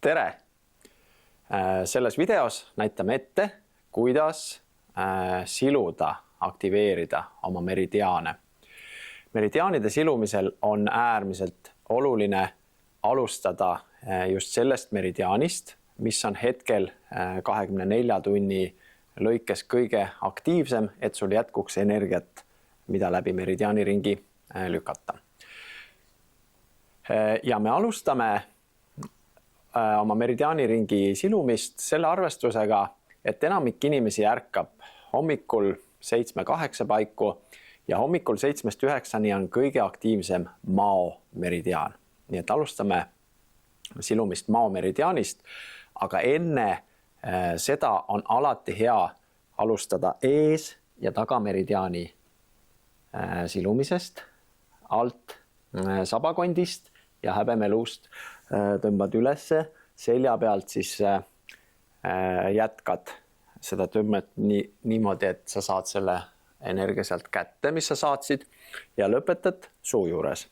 Tere! Selles videos näitame ette, kuidas siluda, aktiveerida oma meridiaane. Meridiaanide silumisel on äärmiselt oluline alustada just sellest meridiaanist, mis on hetkel 24 tunni lõikes kõige aktiivsem, et sul jätkuks energiat, mida läbi meridiaaniringi lükata. Ja me alustame oma meridiaaniringi silumist selle arvestusega, et enamik inimesi ärkab hommikul 7-8 paiku ja hommikul 7-9 on kõige aktiivsem Mao meridiaan. Nii et alustame silumist Mao meridiaanist, aga enne seda on alati hea alustada ees- ja tagameridiaani silumisest, alt sabakondist ja häbemeluust tõmbad ülesse, selja pealt siis jätkad seda tõmmet niimoodi, et sa saad selle energia sealt kätte, mis sa saatsid ja lõpetad suu juures.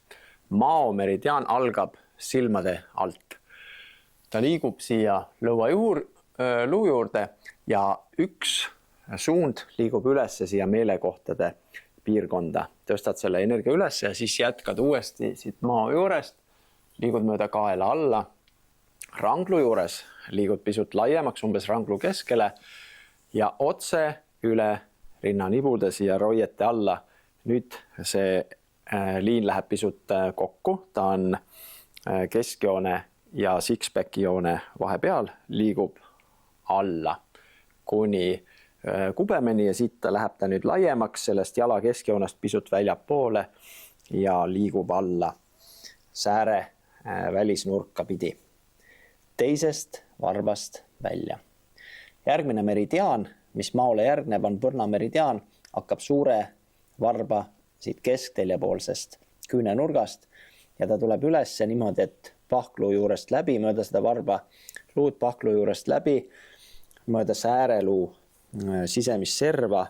Mao meridiaan algab silmade alt. Ta liigub siia luu juurde ja üks suund liigub ülesse siia meelekohtade piirkonda. Tõstad selle energia üles ja siis jätkad uuesti siit Mao juurest. Liigud mööda kaela alla, ranglu juures liigud pisut laiemaks, umbes ranglu keskele ja otse üle rinnanibude siia roiete alla. Nüüd see liin läheb pisut kokku, ta on keskjoone ja six-packi joone vahepeal, liigub alla kuni kubemeni ja siit läheb ta nüüd laiemaks sellest jala keskjoonest pisut väljapoole ja liigub alla sääre välisnurka pidi, teisest varbast välja. Järgmine meridiaan, mis Maole järgneb, on Põrna meridiaan, hakkab suure varba siit keskteljepoolsest küünenurgast ja ta tuleb üles niimoodi, et pahklu juurest läbi, mööda seda varba luud pahklu juurest läbi, mööda sääreluu sisemist serva,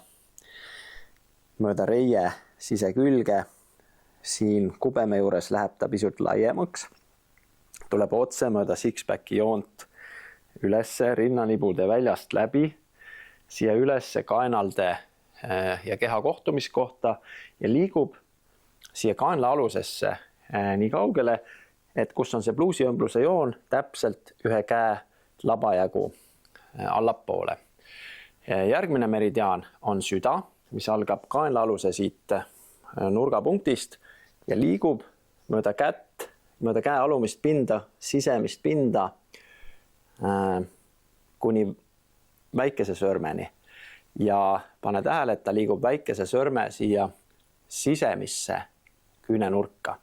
mööda reie sisekülge, siin kubeme juures läheb ta pisut laiemaks, tuleb otse mööda six-packi joont ülesse rinnanibude väljast läbi, siia ülesse kaenalde ja keha kohtumiskohta ja liigub siia kaenla alusesse nii kaugele, et kus on see pluusiõmbluse joon täpselt ühe käe labajagu allapoole. Järgmine meridiaan on süda, mis algab kaenla aluse siit nurgapunktist ja liigub mööda kätt, mööda käe alumist pinda, sisemist pinda kuni väikese sõrmeni. Ja pane tähele, et ta liigub väikese sõrme siia sisemisse küünenurka.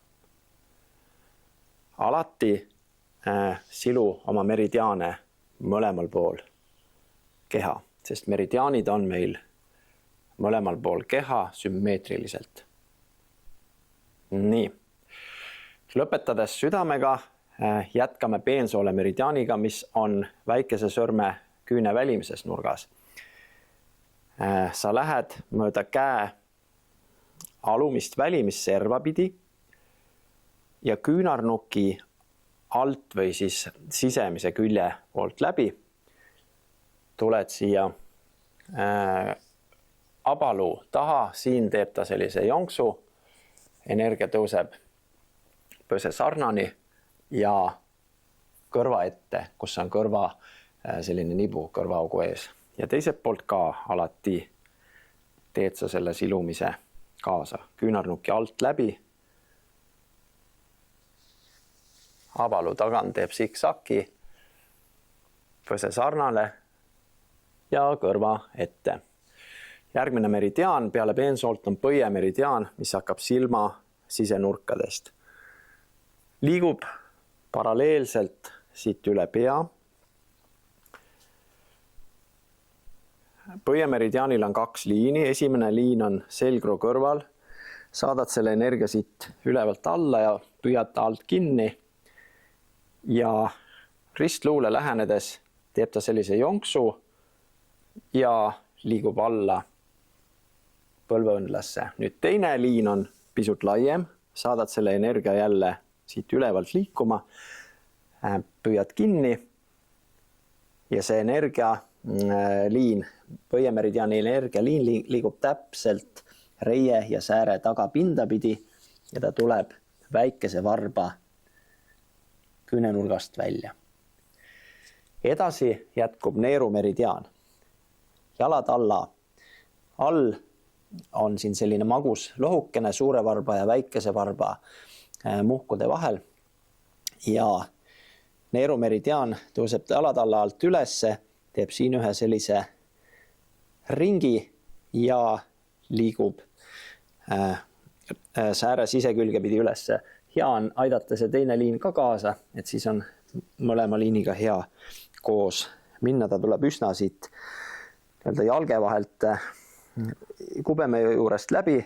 Alati silu oma meridiaane mõlemal pool keha, sest meridiaanid on meil mõlemal pool keha sümmeetriliselt. Nii. Lõpetades südamega jätkame peensoole meridiaaniga, mis on väikese sõrme küüne välimises nurgas. Sa lähed mööda käe alumist välimist serva pidi ja küünarnuki alt või siis sisemise külje poolt läbi. Tuled siia abaluu taha, siin teeb ta sellise jonksu, energia tõuseb põse sarnani ja kõrva ette, kus on kõrva selline nibu kõrvaaugu ees. Ja teiselt poolt ka alati teed sa selle silumise kaasa. Küünarnuki alt läbi. Abalu tagant teeb siksaki, põse sarnale ja kõrva ette. Järgmine meridiaan peale peensoolt on põie meridiaan, mis hakkab silma sisenurkadest. Liigub paralleelselt siit üle pea. Põie meridiaanil on 2 liini. Esimene liin on selgroo kõrval. Saadad selle energia siit ülevalt alla ja püüad ta alt kinni. Ja ristluule lähenedes teeb ta sellise jonksu ja liigub alla põlveõndlasse. Nüüd teine liin on pisut laiem. Saadad selle energia jälle siit ülevalt liikuma, püüad kinni ja see energialiin, põiemeridiaani energialiin liigub täpselt reie ja sääre tagapinda pidi ja ta tuleb väikese varba küünenurgast välja. Edasi jätkub neerumeridiaan. Jalad alla. All on siin selline magus lohukene suure varba ja väikese varba muhkude vahel ja neerumeridiaan tõuseb jalad alla alt ülesse, teeb siin ühe sellise ringi ja liigub sääre sisekülge pidi ülesse. Hea on aidata see teine liin ka kaasa, et siis on mõlema liiniga hea koos minna. Ta tuleb üsna siit jalge vahelt kubeme juurest läbi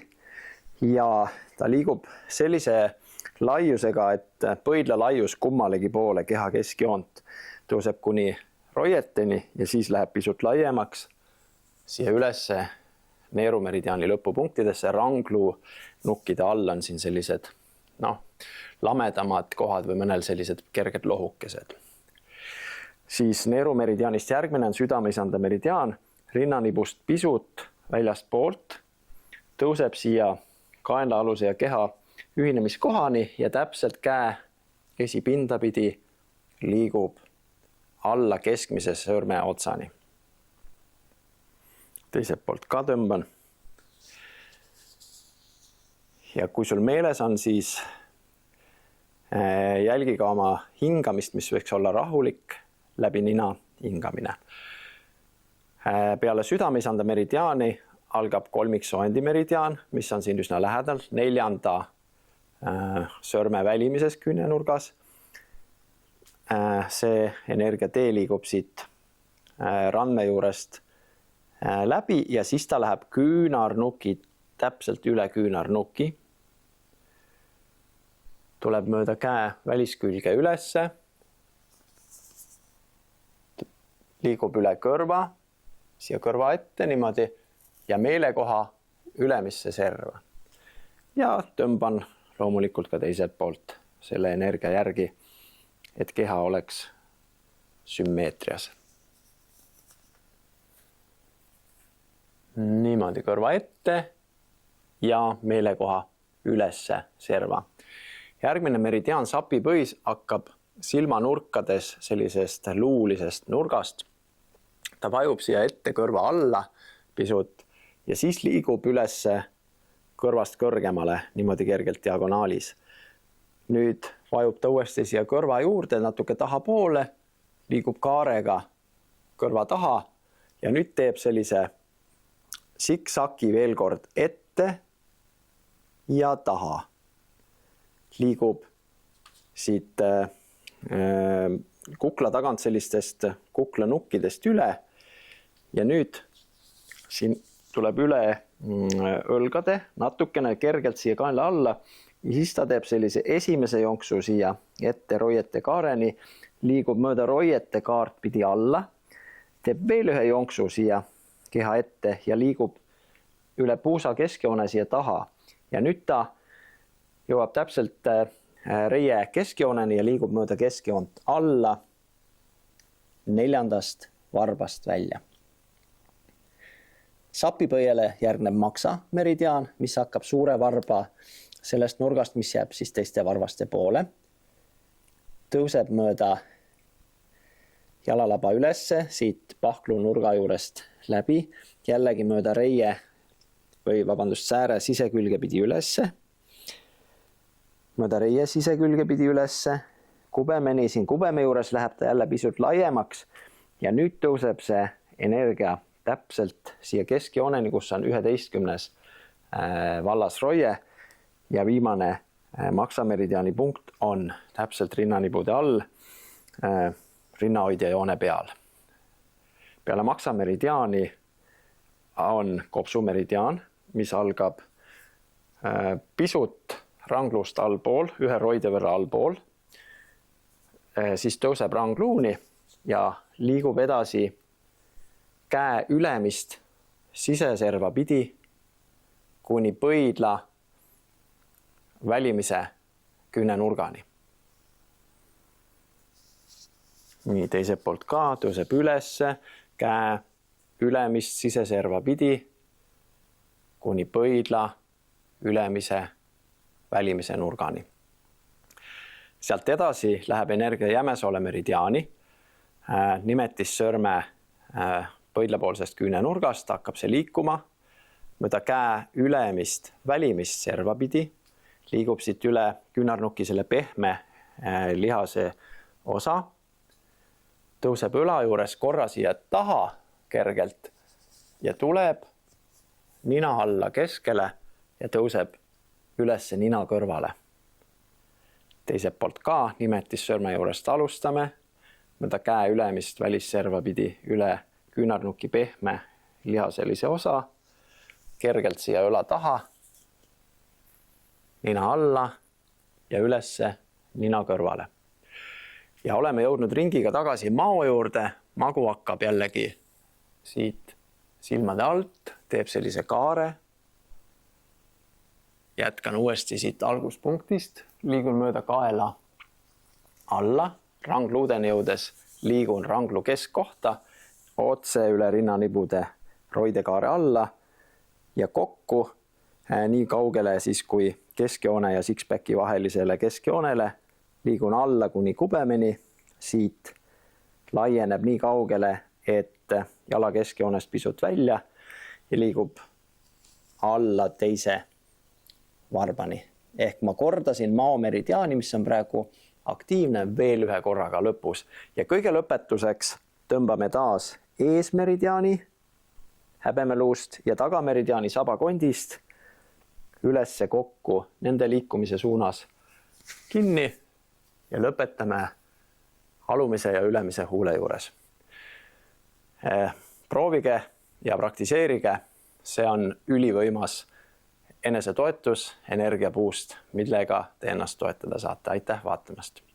ja ta liigub sellise laiusega, et pöidla laius kummalegi poole keha keskjoont tõuseb kuni roieteni ja siis läheb pisut laiemaks siia ülesse neerumeridiaani lõpupunktidesse. Rangluu nukkide all on siin sellised lamedamad kohad või mõnel sellised kerged lohukesed. Siis neerumeridiaanist järgmine on südameisanda meridiaan, rinnanibust pisut väljast poolt, tõuseb siia kaenlaaluse ja keha ühinemiskohani ja täpselt käe esipinda pidi liigub alla keskmise sõrme otsani. Teiselt poolt ka tõmban. Ja kui sul meeles on, siis jälgi ka oma hingamist, mis võiks olla rahulik läbi nina hingamine. Peale südameisanda meridiaani algab kolmiksoendi meridiaan, mis on siin üsna lähedal, 4. sõrme välimises küünenurgas. See energiatee liigub siit ranne juurest läbi ja siis ta läheb küünarnuki täpselt üle küünarnuki. Tuleb mööda käe väliskülge ülesse. Liigub üle kõrva, siia kõrva ette niimoodi ja meelekoha ülemisse serva. Ja tõmban loomulikult ka teiselt poolt selle energia järgi, et keha oleks sümmeetrias. Niimoodi kõrva ette ja meelekoha ülesse serva. Järgmine meridiaan sapipõis hakkab silmanurkades sellisest luulisest nurgast. Ta vajub siia ette kõrva alla pisut ja siis liigub ülesse kõrvast kõrgemale niimoodi kergelt diagonaalis. Nüüd vajub ta uuesti siia kõrva juurde natuke tahapoole, liigub kaarega kõrva taha ja nüüd teeb sellise siksaki veel kord ette ja taha. Liigub siit kukla tagant sellistest kuklanukkidest üle ja nüüd siin tuleb üle õlgade natukene kergelt siia kaenla alla ja siis ta teeb sellise esimese jonksu siia ette roiete kaareni, liigub mööda roiete kaart pidi alla, teeb veel ühe jonksu siia keha ette ja liigub üle puusa keskjoone siia taha ja nüüd ta jõuab täpselt reie keskjooneni ja liigub mööda keskjoont alla 4. varbast välja. Sapipõiele järgneb maksa meridiaan, mis hakkab suure varba sellest nurgast, mis jääb siis teiste varvaste poole. Tõuseb mööda jalalaba ülesse, siit pahklu nurga juurest läbi, jällegi mööda reie sääre sisekülge pidi ülesse. Mööda reie sisekülge pidi ülesse, kubemeni siin kubeme juures läheb ta jälle pisut laiemaks ja nüüd tõuseb see energia täpselt siia keskjooneni, kus on 11. vallas roie ja viimane maksameridiaani punkt on täpselt rinnanibude all rinnahoidja joone peal. Peale maksameridiaani on kopsumeridiaan, mis algab pisut rangluust allpool, ühe roide võrra allpool, siis tõuseb rangluuni ja liigub edasi käe ülemist siseserva pidi kuni pöidla välimise küünenurgani. nii teiselt poolt ka, tõuseb ülesse, käe ülemist siseserva pidi kuni pöidla ülemise välimise nurgani. Sealt edasi läheb energia jämesoole meridiaani, nimetissõrme pöidlapoolsest küünenurgast hakkab see liikuma, mööda käe ülemist välimist serva pidi, liigub siit üle küünarnuki selle pehme lihase osa, tõuseb õla juures korra siia taha kergelt ja tuleb nina alla keskele ja tõuseb üles nina kõrvale. Teiselt poolt ka nimetissõrme juurest alustame, mööda käe ülemist välisserva pidi üle küünarnuki pehme lihaselise osa, kergelt siia õla taha, nina alla ja ülesse nina kõrvale. Ja oleme jõudnud ringiga tagasi mao juurde, magu hakkab jällegi siit silmade alt, teeb sellise kaare. Jätkan uuesti siit alguspunktist, liigun mööda kaela alla, rangluudeni jõudes liigun ranglu keskkohta, otse üle rinnanibude roidekaare alla ja kokku nii kaugele siis kui keskjoone ja sixpacki vahelisele keskjoonele, liigun alla kuni kubemeni, siit laieneb nii kaugele, et jala keskjoonest pisut välja ja liigub alla teise varbani. Ehk ma kordasin mao meridiaani, mis on praegu aktiivne veel ühe korraga lõpus. Ja kõige lõpetuseks tõmbame taas eesmeridiaani häbemeluust ja tagameridiaani sabakondist ülesse kokku nende liikumise suunas kinni ja lõpetame alumise ja ülemise huule juures. Proovige ja praktiseerige, see on ülivõimas enesetoetus, energiapuust, millega te ennast toetada saate. Aitäh vaatamast!